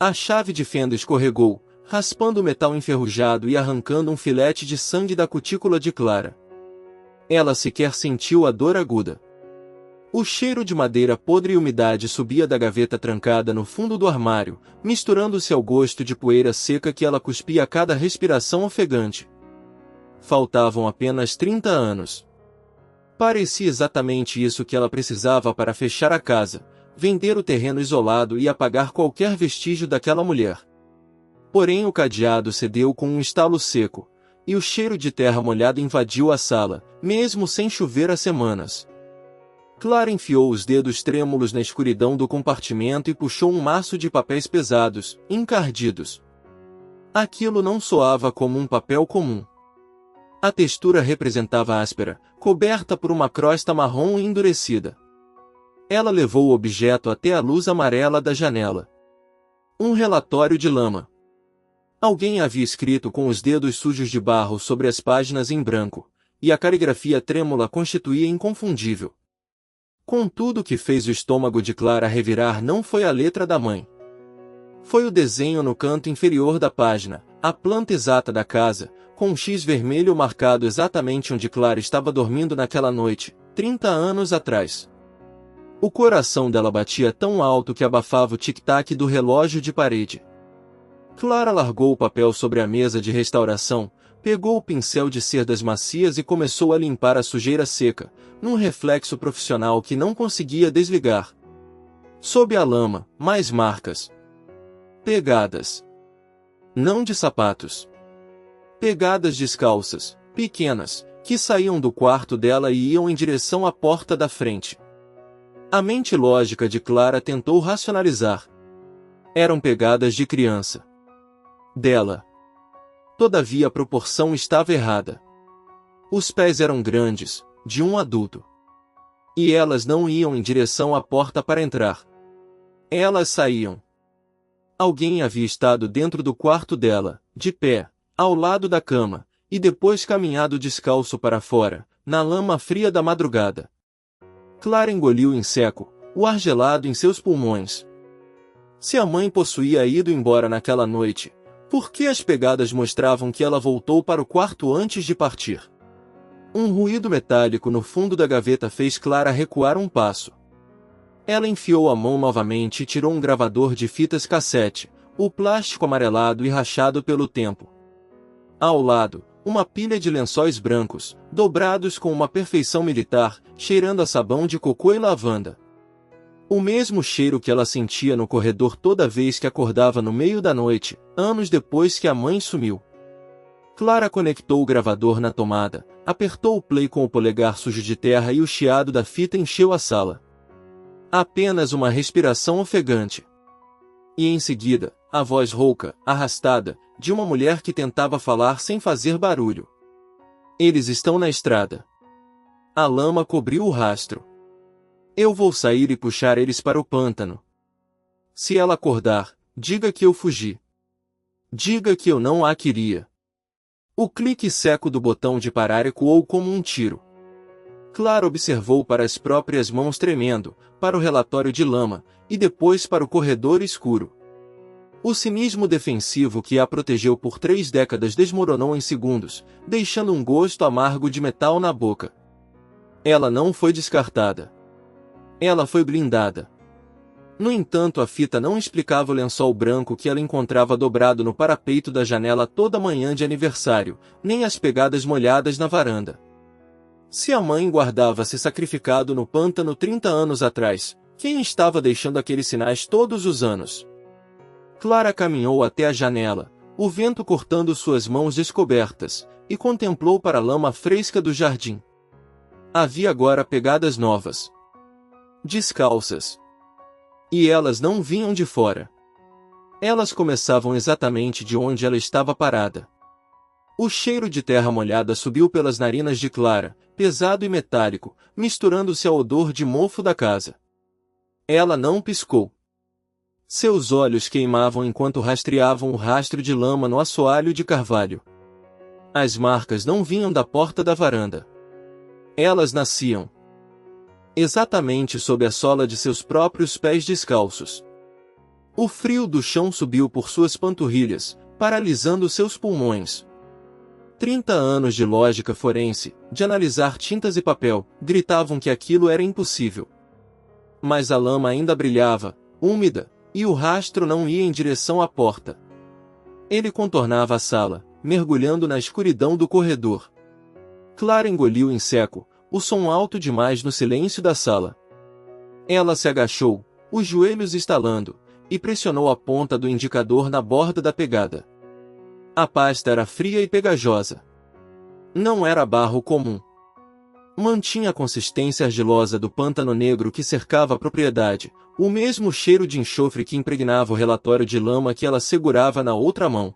A chave de fenda escorregou, raspando o metal enferrujado e arrancando um filete de sangue da cutícula de Clara. Ela sequer sentiu a dor aguda. O cheiro de madeira podre e umidade subia da gaveta trancada no fundo do armário, misturando-se ao gosto de poeira seca que ela cuspia a cada respiração ofegante. Faltavam apenas 30 anos. Parecia exatamente isso que ela precisava para fechar a casa, vender o terreno isolado e apagar qualquer vestígio daquela mulher. Porém o cadeado cedeu com um estalo seco, e o cheiro de terra molhada invadiu a sala, mesmo sem chover há semanas. Clara enfiou os dedos trêmulos na escuridão do compartimento e puxou um maço de papéis pesados, encardidos. Aquilo não soava como um papel comum. A textura representava áspera, coberta por uma crosta marrom e endurecida. Ela levou o objeto até a luz amarela da janela. Um relatório de lama. Alguém havia escrito com os dedos sujos de barro sobre as páginas em branco, e a caligrafia trêmula constituía inconfundível. Contudo, o que fez o estômago de Clara revirar não foi a letra da mãe. Foi o desenho no canto inferior da página, a planta exata da casa, com um X vermelho marcado exatamente onde Clara estava dormindo naquela noite, 30 anos atrás. O coração dela batia tão alto que abafava o tic-tac do relógio de parede. Clara largou o papel sobre a mesa de restauração, pegou o pincel de cerdas macias e começou a limpar a sujeira seca, num reflexo profissional que não conseguia desligar. Sob a lama, mais marcas. Pegadas. Não de sapatos. Pegadas descalças, pequenas, que saíam do quarto dela e iam em direção à porta da frente. A mente lógica de Clara tentou racionalizar. Eram pegadas de criança. Dela. Todavia a proporção estava errada. Os pés eram grandes, de um adulto. E elas não iam em direção à porta para entrar. Elas saíam. Alguém havia estado dentro do quarto dela, de pé, ao lado da cama, e depois caminhado descalço para fora, na lama fria da madrugada. Clara engoliu em seco, o ar gelado em seus pulmões. Se a mãe possuía ido embora naquela noite, por que as pegadas mostravam que ela voltou para o quarto antes de partir? Um ruído metálico no fundo da gaveta fez Clara recuar um passo. Ela enfiou a mão novamente e tirou um gravador de fitas cassete, o plástico amarelado e rachado pelo tempo. Ao lado, uma pilha de lençóis brancos, dobrados com uma perfeição militar, cheirando a sabão de cocô e lavanda. O mesmo cheiro que ela sentia no corredor toda vez que acordava no meio da noite, anos depois que a mãe sumiu. Clara conectou o gravador na tomada, apertou o play com o polegar sujo de terra e o chiado da fita encheu a sala. Apenas uma respiração ofegante. E em seguida, a voz rouca, arrastada, de uma mulher que tentava falar sem fazer barulho. Eles estão na estrada. A lama cobriu o rastro. Eu vou sair e puxar eles para o pântano. Se ela acordar, diga que eu fugi. Diga que eu não a queria. O clique seco do botão de parar ecoou como um tiro. Clara observou para as próprias mãos tremendo, para o relatório de lama, e depois para o corredor escuro. O cinismo defensivo que a protegeu por 3 décadas desmoronou em segundos, deixando um gosto amargo de metal na boca. Ela não foi descartada. Ela foi blindada. No entanto, a fita não explicava o lençol branco que ela encontrava dobrado no parapeito da janela toda manhã de aniversário, nem as pegadas molhadas na varanda. Se a mãe guardava se sacrificado no pântano 30 anos atrás, quem estava deixando aqueles sinais todos os anos? Clara caminhou até a janela, o vento cortando suas mãos descobertas, e contemplou para a lama fresca do jardim. Havia agora pegadas novas. Descalças. E elas não vinham de fora. Elas começavam exatamente de onde ela estava parada. O cheiro de terra molhada subiu pelas narinas de Clara, pesado e metálico, misturando-se ao odor de mofo da casa. Ela não piscou. Seus olhos queimavam enquanto rastreavam o rastro de lama no assoalho de carvalho. As marcas não vinham da porta da varanda. Elas nasciam exatamente sob a sola de seus próprios pés descalços. O frio do chão subiu por suas panturrilhas, paralisando seus pulmões. 30 anos de lógica forense, de analisar tintas e papel, gritavam que aquilo era impossível. Mas a lama ainda brilhava, úmida, e o rastro não ia em direção à porta. Ele contornava a sala, mergulhando na escuridão do corredor. Clara engoliu em seco, o som alto demais no silêncio da sala. Ela se agachou, os joelhos estalando, e pressionou a ponta do indicador na borda da pegada. A pasta era fria e pegajosa. Não era barro comum. Mantinha a consistência argilosa do pântano negro que cercava a propriedade, o mesmo cheiro de enxofre que impregnava o relatório de lama que ela segurava na outra mão.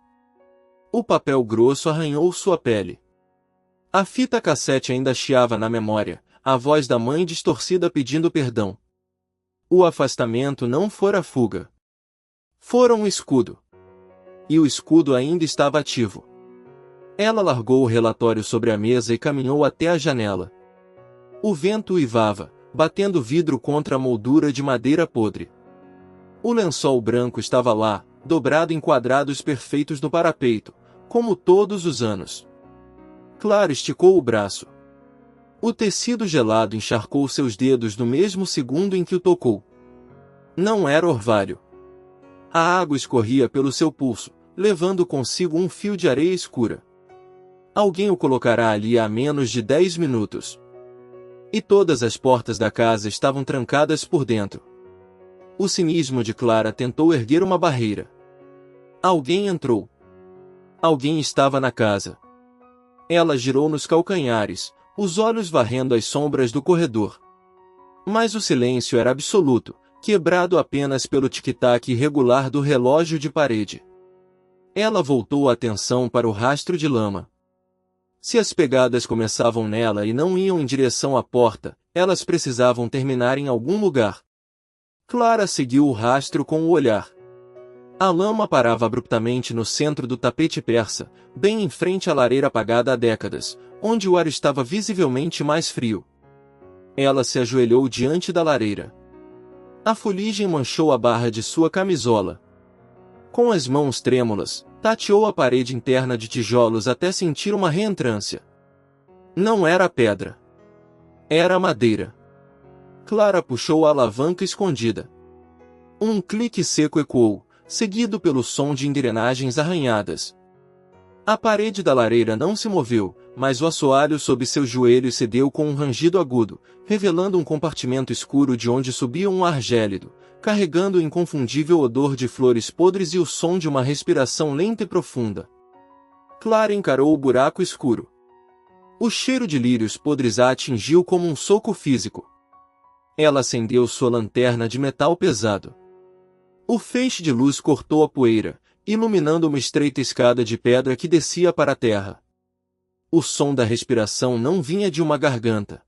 O papel grosso arranhou sua pele. A fita cassete ainda chiava na memória, a voz da mãe distorcida pedindo perdão. O afastamento não fora fuga. Fora um escudo. E o escudo ainda estava ativo. Ela largou o relatório sobre a mesa e caminhou até a janela. O vento uivava, batendo vidro contra a moldura de madeira podre. O lençol branco estava lá, dobrado em quadrados perfeitos no parapeito, como todos os anos. Clara esticou o braço. O tecido gelado encharcou seus dedos no mesmo segundo em que o tocou. Não era orvalho. A água escorria pelo seu pulso, levando consigo um fio de areia escura. Alguém o colocará ali há menos de 10 minutos. E todas as portas da casa estavam trancadas por dentro. O cinismo de Clara tentou erguer uma barreira. Alguém entrou. Alguém estava na casa. Ela girou nos calcanhares, os olhos varrendo as sombras do corredor. Mas o silêncio era absoluto, quebrado apenas pelo tic-tac irregular do relógio de parede. Ela voltou a atenção para o rastro de lama. Se as pegadas começavam nela e não iam em direção à porta, elas precisavam terminar em algum lugar. Clara seguiu o rastro com o olhar. A lama parava abruptamente no centro do tapete persa, bem em frente à lareira apagada há décadas, onde o ar estava visivelmente mais frio. Ela se ajoelhou diante da lareira. A fuligem manchou a barra de sua camisola. Com as mãos trêmulas, tateou a parede interna de tijolos até sentir uma reentrância. Não era pedra. Era madeira. Clara puxou a alavanca escondida. Um clique seco ecoou, seguido pelo som de engrenagens arranhadas. A parede da lareira não se moveu, mas o assoalho sob seus joelhos cedeu com um rangido agudo, revelando um compartimento escuro de onde subia um ar gélido, carregando o inconfundível odor de flores podres e o som de uma respiração lenta e profunda. Clara encarou o buraco escuro. O cheiro de lírios podres a atingiu como um soco físico. Ela acendeu sua lanterna de metal pesado. O feixe de luz cortou a poeira, iluminando uma estreita escada de pedra que descia para a terra. O som da respiração não vinha de uma garganta.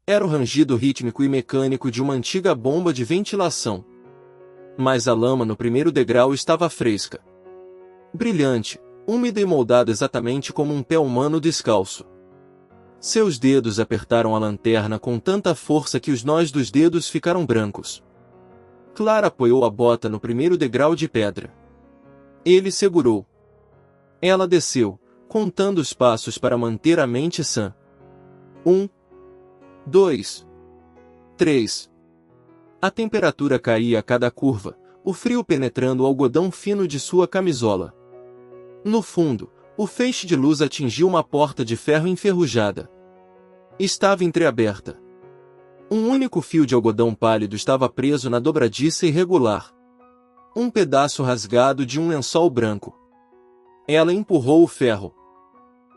Era o rangido rítmico e mecânico de uma antiga bomba de ventilação. Mas a lama no primeiro degrau estava fresca. Brilhante, úmida e moldada exatamente como um pé humano descalço. Seus dedos apertaram a lanterna com tanta força que os nós dos dedos ficaram brancos. Clara apoiou a bota no primeiro degrau de pedra. Ele segurou. Ela desceu, contando os passos para manter a mente sã. 1, 2, 3. A temperatura caía a cada curva, o frio penetrando o algodão fino de sua camisola. No fundo, o feixe de luz atingiu uma porta de ferro enferrujada. Estava entreaberta. Um único fio de algodão pálido estava preso na dobradiça irregular. Um pedaço rasgado de um lençol branco. Ela empurrou o ferro.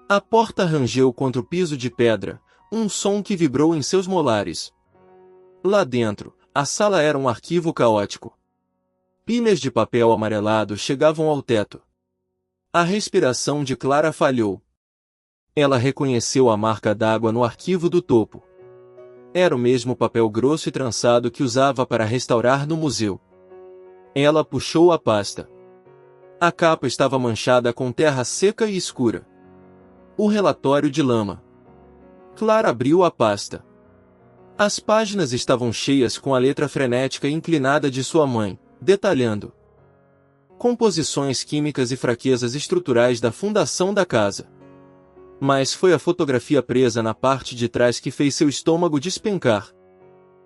A porta rangeu contra o piso de pedra, um som que vibrou em seus molares. Lá dentro, a sala era um arquivo caótico. Pilhas de papel amarelado chegavam ao teto. A respiração de Clara falhou. Ela reconheceu a marca d'água no arquivo do topo. Era o mesmo papel grosso e trançado que usava para restaurar no museu. Ela puxou a pasta. A capa estava manchada com terra seca e escura. O relatório de lama. Clara abriu a pasta. As páginas estavam cheias com a letra frenética e inclinada de sua mãe, detalhando composições químicas e fraquezas estruturais da fundação da casa. Mas foi a fotografia presa na parte de trás que fez seu estômago despencar.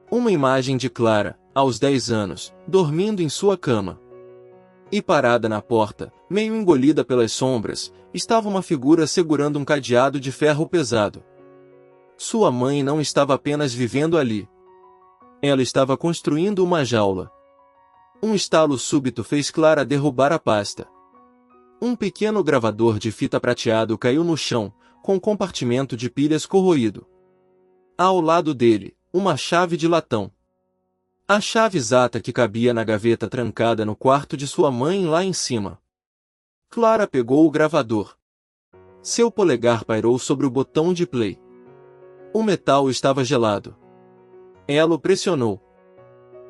Uma imagem de Clara, aos 10 anos, dormindo em sua cama. E parada na porta, meio engolida pelas sombras, estava uma figura segurando um cadeado de ferro pesado. Sua mãe não estava apenas vivendo ali. Ela estava construindo uma jaula. Um estalo súbito fez Clara derrubar a pasta. Um pequeno gravador de fita prateado caiu no chão, com um compartimento de pilhas corroído. Ao lado dele, uma chave de latão. A chave exata que cabia na gaveta trancada no quarto de sua mãe lá em cima. Clara pegou o gravador. Seu polegar pairou sobre o botão de play. O metal estava gelado. Ela o pressionou.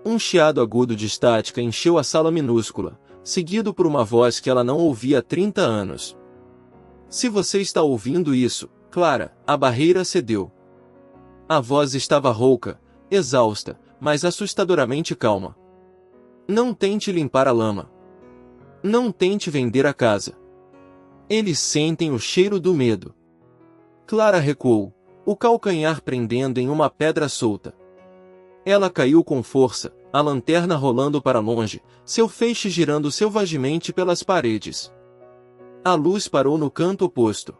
Um chiado agudo de estática encheu a sala minúscula, seguido por uma voz que ela não ouvia há 30 anos. Se você está ouvindo isso, Clara, a barreira cedeu. A voz estava rouca, exausta, mas assustadoramente calma. Não tente limpar a lama. Não tente vender a casa. Eles sentem o cheiro do medo. Clara recuou, o calcanhar prendendo em uma pedra solta. Ela caiu com força, a lanterna rolando para longe, seu feixe girando selvagemente pelas paredes. A luz parou no canto oposto.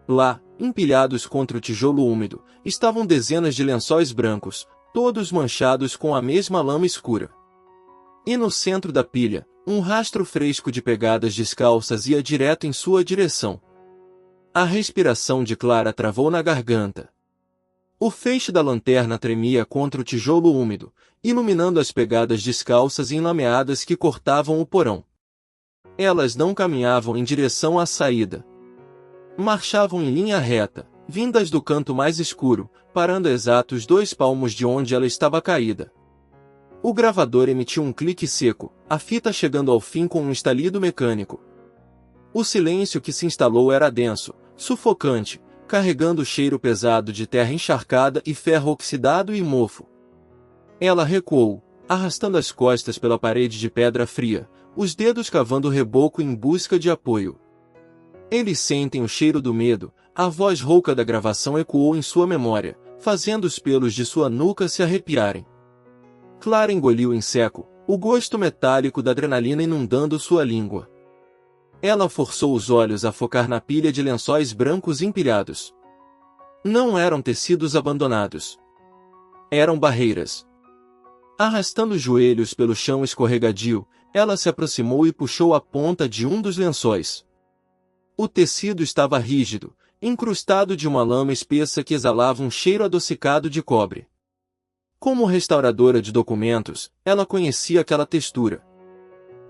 Lá, empilhados contra o tijolo úmido, estavam dezenas de lençóis brancos, todos manchados com a mesma lama escura. E no centro da pilha, um rastro fresco de pegadas descalças ia direto em sua direção. A respiração de Clara travou na garganta. O feixe da lanterna tremia contra o tijolo úmido, iluminando as pegadas descalças e enlameadas que cortavam o porão. Elas não caminhavam em direção à saída. Marchavam em linha reta, vindas do canto mais escuro, parando a exatos 2 palmos de onde ela estava caída. O gravador emitiu um clique seco, a fita chegando ao fim com um estalido mecânico. O silêncio que se instalou era denso, sufocante, carregando o cheiro pesado de terra encharcada e ferro oxidado e mofo. Ela recuou, arrastando as costas pela parede de pedra fria, os dedos cavando o reboco em busca de apoio. Eles sentem o cheiro do medo, a voz rouca da gravação ecoou em sua memória, fazendo os pelos de sua nuca se arrepiarem. Clara engoliu em seco, o gosto metálico da adrenalina inundando sua língua. Ela forçou os olhos a focar na pilha de lençóis brancos empilhados. Não eram tecidos abandonados. Eram barreiras. Arrastando os joelhos pelo chão escorregadio, ela se aproximou e puxou a ponta de um dos lençóis. O tecido estava rígido, incrustado de uma lama espessa que exalava um cheiro adocicado de cobre. Como restauradora de documentos, ela conhecia aquela textura.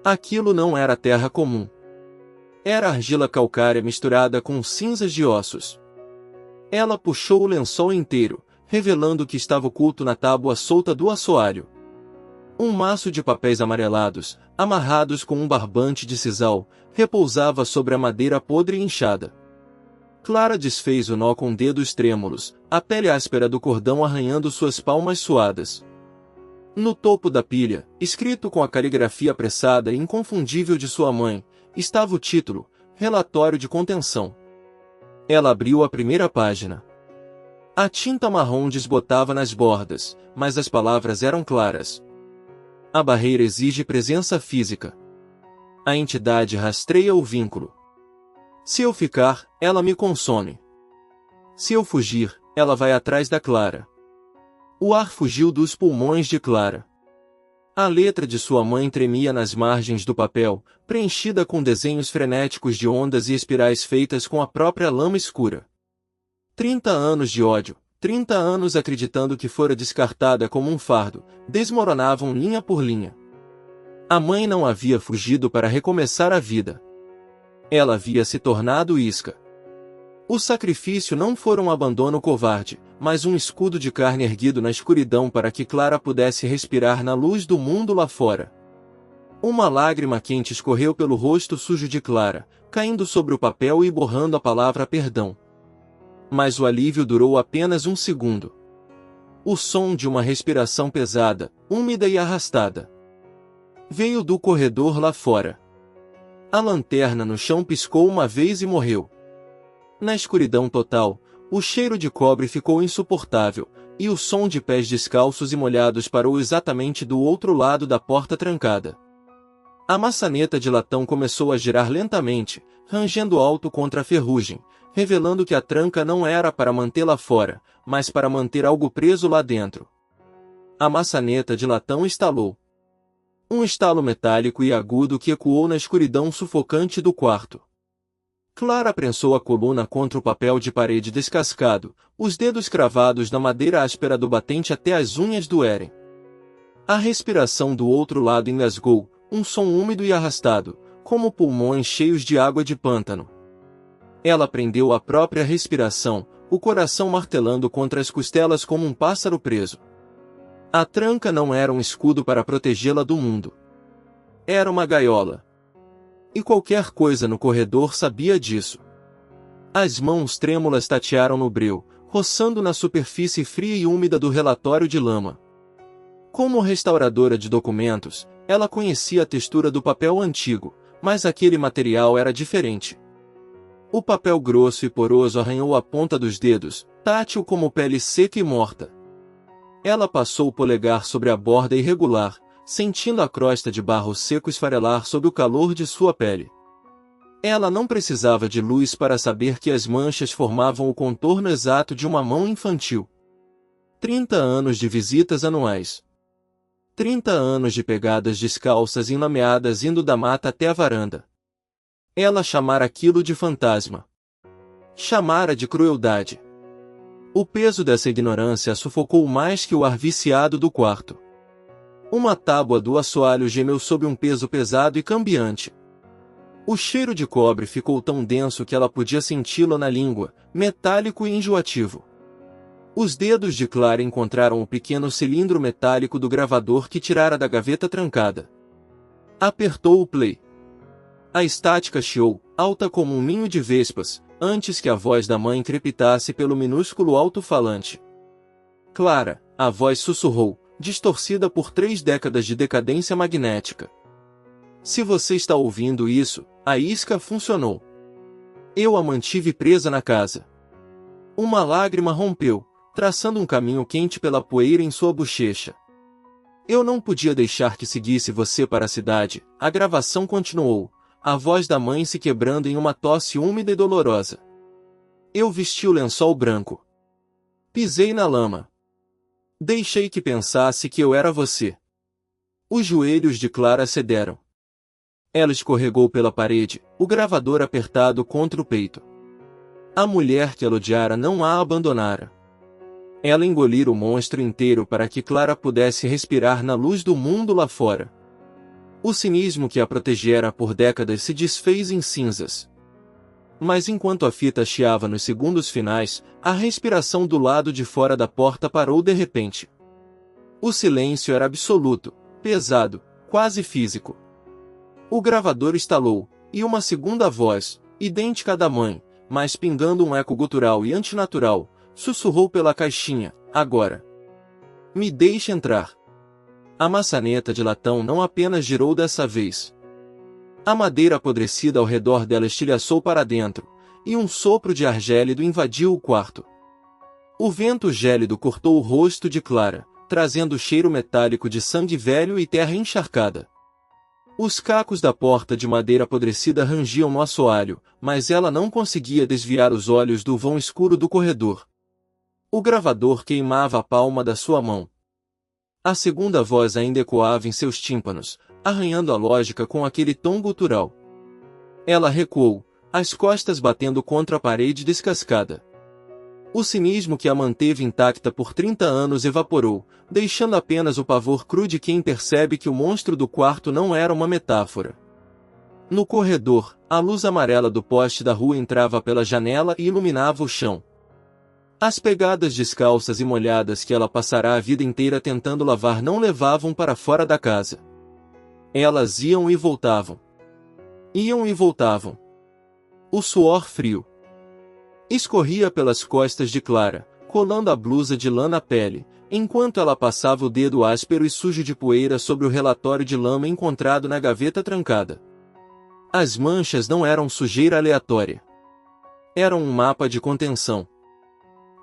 Aquilo não era terra comum. Era argila calcária misturada com cinzas de ossos. Ela puxou o lençol inteiro, revelando o que estava oculto na tábua solta do assoalho. Um maço de papéis amarelados, amarrados com um barbante de sisal, repousava sobre a madeira podre e inchada. Clara desfez o nó com dedos trêmulos, a pele áspera do cordão arranhando suas palmas suadas. No topo da pilha, escrito com a caligrafia apressada e inconfundível de sua mãe, estava o título, Relatório de Contenção. Ela abriu a primeira página. A tinta marrom desbotava nas bordas, mas as palavras eram claras. A barreira exige presença física. A entidade rastreia o vínculo. Se eu ficar, ela me consome. Se eu fugir, ela vai atrás da Clara. O ar fugiu dos pulmões de Clara. A letra de sua mãe tremia nas margens do papel, preenchida com desenhos frenéticos de ondas e espirais feitas com a própria lama escura. 30 anos de ódio, 30 anos acreditando que fora descartada como um fardo, desmoronavam linha por linha. A mãe não havia fugido para recomeçar a vida. Ela havia se tornado isca. O sacrifício não fora um abandono covarde, mas um escudo de carne erguido na escuridão para que Clara pudesse respirar na luz do mundo lá fora. Uma lágrima quente escorreu pelo rosto sujo de Clara, caindo sobre o papel e borrando a palavra perdão. Mas o alívio durou apenas um segundo. O som de uma respiração pesada, úmida e arrastada. Veio do corredor lá fora. A lanterna no chão piscou uma vez e morreu. Na escuridão total, o cheiro de cobre ficou insuportável, e o som de pés descalços e molhados parou exatamente do outro lado da porta trancada. A maçaneta de latão começou a girar lentamente, rangendo alto contra a ferrugem, revelando que a tranca não era para mantê-la fora, mas para manter algo preso lá dentro. A maçaneta de latão estalou. Um estalo metálico e agudo que ecoou na escuridão sufocante do quarto. Clara prensou a coluna contra o papel de parede descascado, os dedos cravados na madeira áspera do batente até as unhas doerem. A respiração do outro lado engasgou, um som úmido e arrastado, como pulmões cheios de água de pântano. Ela prendeu a própria respiração, o coração martelando contra as costelas como um pássaro preso. A tranca não era um escudo para protegê-la do mundo. Era uma gaiola. E qualquer coisa no corredor sabia disso. As mãos trêmulas tatearam no breu, roçando na superfície fria e úmida do relatório de lama. Como restauradora de documentos, ela conhecia a textura do papel antigo, mas aquele material era diferente. O papel grosso e poroso arranhou a ponta dos dedos, tátil como pele seca e morta. Ela passou o polegar sobre a borda irregular, sentindo a crosta de barro seco esfarelar sob o calor de sua pele. Ela não precisava de luz para saber que as manchas formavam o contorno exato de uma mão infantil. 30 anos de visitas anuais. 30 anos de pegadas descalças enlameadas indo da mata até a varanda. Ela chamara aquilo de fantasma. Chamara de crueldade. O peso dessa ignorância a sufocou mais que o ar viciado do quarto. Uma tábua do assoalho gemeu sob um peso pesado e cambiante. O cheiro de cobre ficou tão denso que ela podia senti-lo na língua, metálico e enjoativo. Os dedos de Clara encontraram o pequeno cilindro metálico do gravador que tirara da gaveta trancada. Apertou o play. A estática chiou, alta como um ninho de vespas, antes que a voz da mãe crepitasse pelo minúsculo alto-falante. Clara, a voz sussurrou, distorcida por 3 décadas de decadência magnética. Se você está ouvindo isso, a isca funcionou. Eu a mantive presa na casa. Uma lágrima rompeu, traçando um caminho quente pela poeira em sua bochecha. Eu não podia deixar que seguisse você para a cidade, a gravação continuou, a voz da mãe se quebrando em uma tosse úmida e dolorosa. Eu vesti o lençol branco. Pisei na lama. Deixei que pensasse que eu era você. Os joelhos de Clara cederam. Ela escorregou pela parede, o gravador apertado contra o peito. A mulher que ela odiara não a abandonara. Ela engolira o monstro inteiro para que Clara pudesse respirar na luz do mundo lá fora. O cinismo que a protegera por décadas se desfez em cinzas. Mas enquanto a fita chiava nos segundos finais, a respiração do lado de fora da porta parou de repente. O silêncio era absoluto, pesado, quase físico. O gravador estalou, e uma segunda voz, idêntica à da mãe, mas pingando um eco gutural e antinatural, sussurrou pela caixinha, agora. Me deixe entrar. A maçaneta de latão não apenas girou dessa vez. A madeira apodrecida ao redor dela estilhaçou para dentro, e um sopro de ar gélido invadiu o quarto. O vento gélido cortou o rosto de Clara, trazendo o cheiro metálico de sangue velho e terra encharcada. Os cacos da porta de madeira apodrecida rangiam no assoalho, mas ela não conseguia desviar os olhos do vão escuro do corredor. O gravador queimava a palma da sua mão. A segunda voz ainda ecoava em seus tímpanos, arranhando a lógica com aquele tom gutural. Ela recuou, as costas batendo contra a parede descascada. O cinismo que a manteve intacta por 30 anos evaporou, deixando apenas o pavor cru de quem percebe que o monstro do quarto não era uma metáfora. No corredor, a luz amarela do poste da rua entrava pela janela e iluminava o chão. As pegadas descalças e molhadas que ela passará a vida inteira tentando lavar não levavam para fora da casa. Elas iam e voltavam. Iam e voltavam. O suor frio escorria pelas costas de Clara, colando a blusa de lã na pele, enquanto ela passava o dedo áspero e sujo de poeira sobre o relatório de lama encontrado na gaveta trancada. As manchas não eram sujeira aleatória. Eram um mapa de contenção.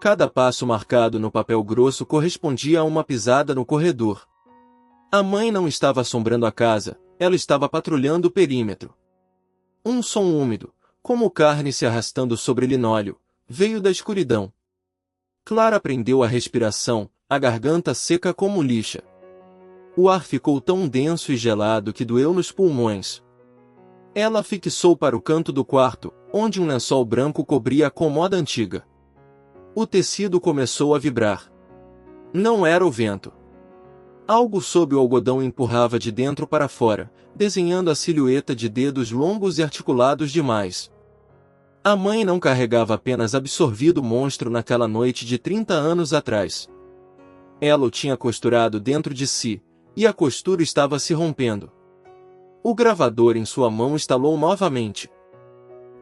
Cada passo marcado no papel grosso correspondia a uma pisada no corredor. A mãe não estava assombrando a casa, ela estava patrulhando o perímetro. Um som úmido, como carne se arrastando sobre linóleo, veio da escuridão. Clara prendeu a respiração, a garganta seca como lixa. O ar ficou tão denso e gelado que doeu nos pulmões. Ela fixou para o canto do quarto, onde um lençol branco cobria a cômoda antiga. O tecido começou a vibrar. Não era o vento. Algo sob o algodão empurrava de dentro para fora, desenhando a silhueta de dedos longos e articulados demais. A mãe não carregava apenas absorvido o monstro naquela noite de 30 anos atrás. Ela o tinha costurado dentro de si, e a costura estava se rompendo. O gravador em sua mão estalou novamente.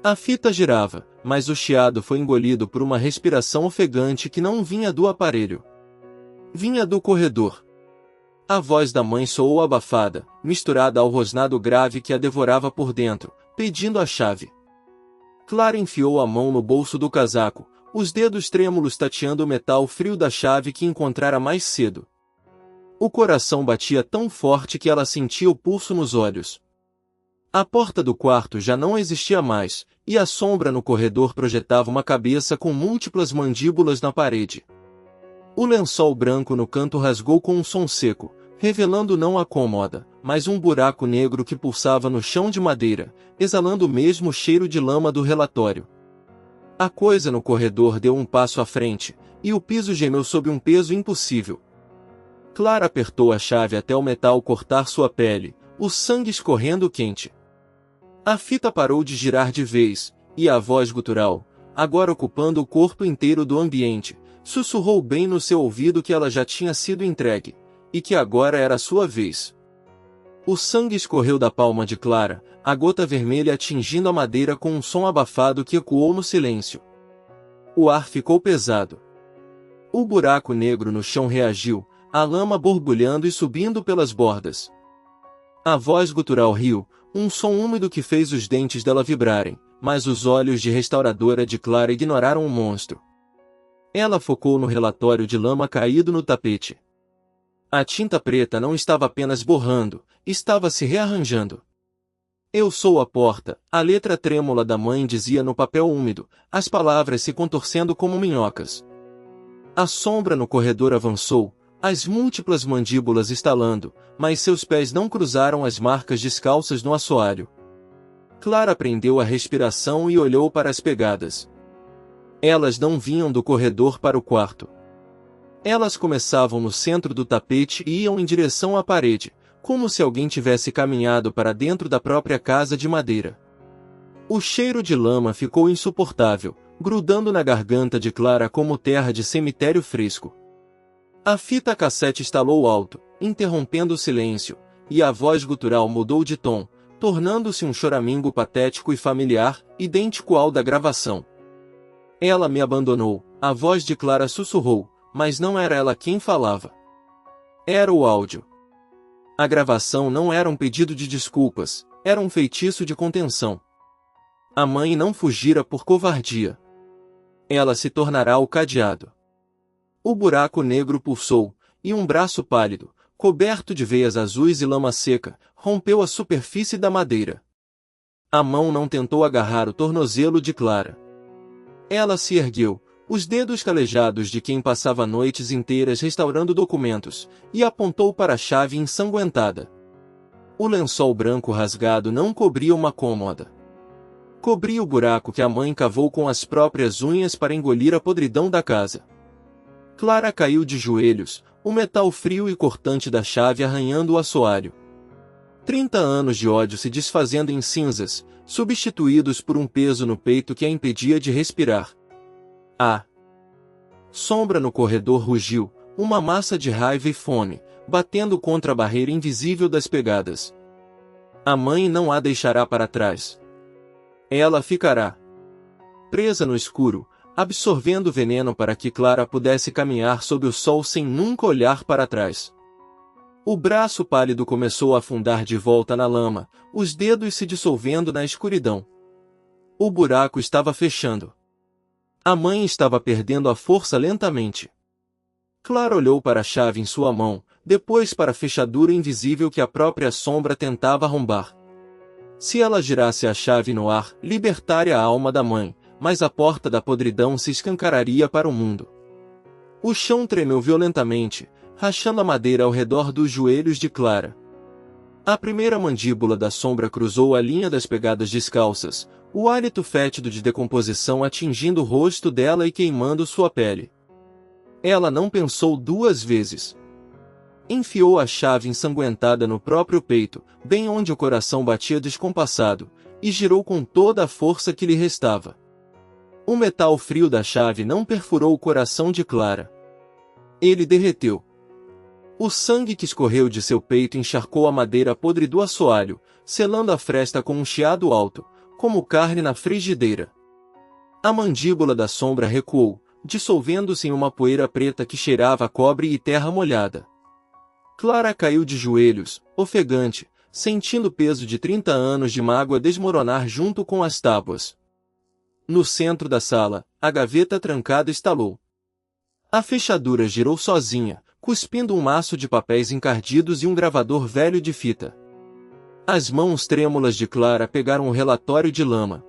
A fita girava, mas o chiado foi engolido por uma respiração ofegante que não vinha do aparelho. Vinha do corredor. A voz da mãe soou abafada, misturada ao rosnado grave que a devorava por dentro, pedindo a chave. Clara enfiou a mão no bolso do casaco, os dedos trêmulos tateando o metal frio da chave que encontrara mais cedo. O coração batia tão forte que ela sentia o pulso nos olhos. A porta do quarto já não existia mais, e a sombra no corredor projetava uma cabeça com múltiplas mandíbulas na parede. O lençol branco no canto rasgou com um som seco, revelando não a cômoda, mas um buraco negro que pulsava no chão de madeira, exalando o mesmo cheiro de lama do relatório. A coisa no corredor deu um passo à frente, e o piso gemeu sob um peso impossível. Clara apertou a chave até o metal cortar sua pele, o sangue escorrendo quente. A fita parou de girar de vez, e a voz gutural, agora ocupando o corpo inteiro do ambiente, sussurrou bem no seu ouvido que ela já tinha sido entregue, e que agora era sua vez. O sangue escorreu da palma de Clara, a gota vermelha atingindo a madeira com um som abafado que ecoou no silêncio. O ar ficou pesado. O buraco negro no chão reagiu, a lama borbulhando e subindo pelas bordas. A voz gutural riu, um som úmido que fez os dentes dela vibrarem, mas os olhos de restauradora de Clara ignoraram o monstro. Ela focou no relatório de lama caído no tapete. A tinta preta não estava apenas borrando, estava se rearranjando. Eu sou a porta, a letra trêmula da mãe dizia no papel úmido, as palavras se contorcendo como minhocas. A sombra no corredor avançou, as múltiplas mandíbulas estalando, mas seus pés não cruzaram as marcas descalças no assoalho. Clara prendeu a respiração e olhou para as pegadas. Elas não vinham do corredor para o quarto. Elas começavam no centro do tapete e iam em direção à parede, como se alguém tivesse caminhado para dentro da própria casa de madeira. O cheiro de lama ficou insuportável, grudando na garganta de Clara como terra de cemitério fresco. A fita cassete estalou alto, interrompendo o silêncio, e a voz gutural mudou de tom, tornando-se um choramingo patético e familiar, idêntico ao da gravação. Ela me abandonou, a voz de Clara sussurrou, mas não era ela quem falava. Era o áudio. A gravação não era um pedido de desculpas, era um feitiço de contenção. A mãe não fugira por covardia. Ela se tornará o cadeado. O buraco negro pulsou, e um braço pálido, coberto de veias azuis e lama seca, rompeu a superfície da madeira. A mão não tentou agarrar o tornozelo de Clara. Ela se ergueu, os dedos calejados de quem passava noites inteiras restaurando documentos, e apontou para a chave ensanguentada. O lençol branco rasgado não cobria uma cômoda. Cobria o buraco que a mãe cavou com as próprias unhas para engolir a podridão da casa. Clara caiu de joelhos, o metal frio e cortante da chave arranhando o assoalho. 30 anos de ódio se desfazendo em cinzas, substituídos por um peso no peito que a impedia de respirar. A sombra no corredor rugiu, uma massa de raiva e fome, batendo contra a barreira invisível das pegadas. A mãe não a deixará para trás. Ela ficará presa no escuro, absorvendo veneno para que Clara pudesse caminhar sob o sol sem nunca olhar para trás. O braço pálido começou a afundar de volta na lama, os dedos se dissolvendo na escuridão. O buraco estava fechando. A mãe estava perdendo a força lentamente. Clara olhou para a chave em sua mão, depois para a fechadura invisível que a própria sombra tentava arrombar. Se ela girasse a chave no ar, libertaria a alma da mãe, mas a porta da podridão se escancararia para o mundo. O chão tremeu violentamente, rachando a madeira ao redor dos joelhos de Clara. A primeira mandíbula da sombra cruzou a linha das pegadas descalças, o hálito fétido de decomposição atingindo o rosto dela e queimando sua pele. Ela não pensou duas vezes. Enfiou a chave ensanguentada no próprio peito, bem onde o coração batia descompassado, e girou com toda a força que lhe restava. O metal frio da chave não perfurou o coração de Clara. Ele derreteu. O sangue que escorreu de seu peito encharcou a madeira podre do assoalho, selando a fresta com um chiado alto, como carne na frigideira. A mandíbula da sombra recuou, dissolvendo-se em uma poeira preta que cheirava a cobre e terra molhada. Clara caiu de joelhos, ofegante, sentindo o peso de 30 anos de mágoa desmoronar junto com as tábuas. No centro da sala, a gaveta trancada estalou. A fechadura girou sozinha, cuspindo um maço de papéis encardidos e um gravador velho de fita. As mãos trêmulas de Clara pegaram o relatório de lama.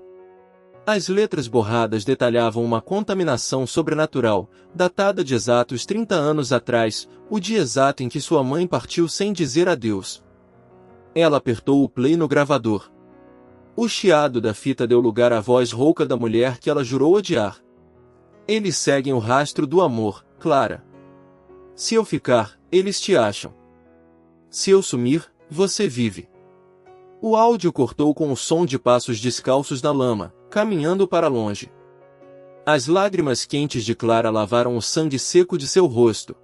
As letras borradas detalhavam uma contaminação sobrenatural, datada de exatos 30 anos atrás, o dia exato em que sua mãe partiu sem dizer adeus. Ela apertou o play no gravador. O chiado da fita deu lugar à voz rouca da mulher que ela jurou odiar. Eles seguem o rastro do amor, Clara. Se eu ficar, eles te acham. Se eu sumir, você vive. O áudio cortou com o som de passos descalços na lama, caminhando para longe. As lágrimas quentes de Clara lavaram o sangue seco de seu rosto.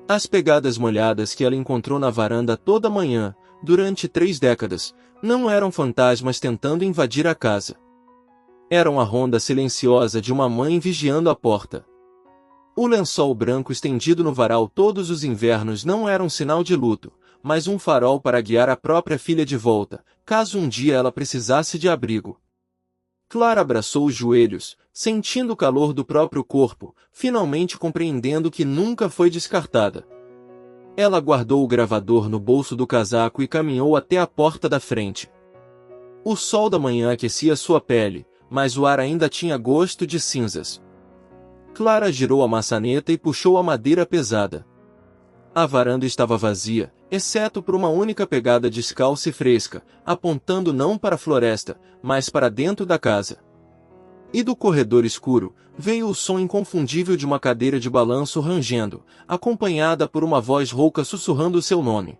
As pegadas molhadas que ela encontrou na varanda toda manhã, durante 3 décadas, não eram fantasmas tentando invadir a casa. Eram a ronda silenciosa de uma mãe vigiando a porta. O lençol branco estendido no varal todos os invernos não era um sinal de luto, mas um farol para guiar a própria filha de volta, caso um dia ela precisasse de abrigo. Clara abraçou os joelhos, sentindo o calor do próprio corpo, finalmente compreendendo que nunca foi descartada. Ela guardou o gravador no bolso do casaco e caminhou até a porta da frente. O sol da manhã aquecia sua pele, mas o ar ainda tinha gosto de cinzas. Clara girou a maçaneta e puxou a madeira pesada. A varanda estava vazia, exceto por uma única pegada descalça e fresca, apontando não para a floresta, mas para dentro da casa. E do corredor escuro, veio o som inconfundível de uma cadeira de balanço rangendo, acompanhada por uma voz rouca sussurrando seu nome.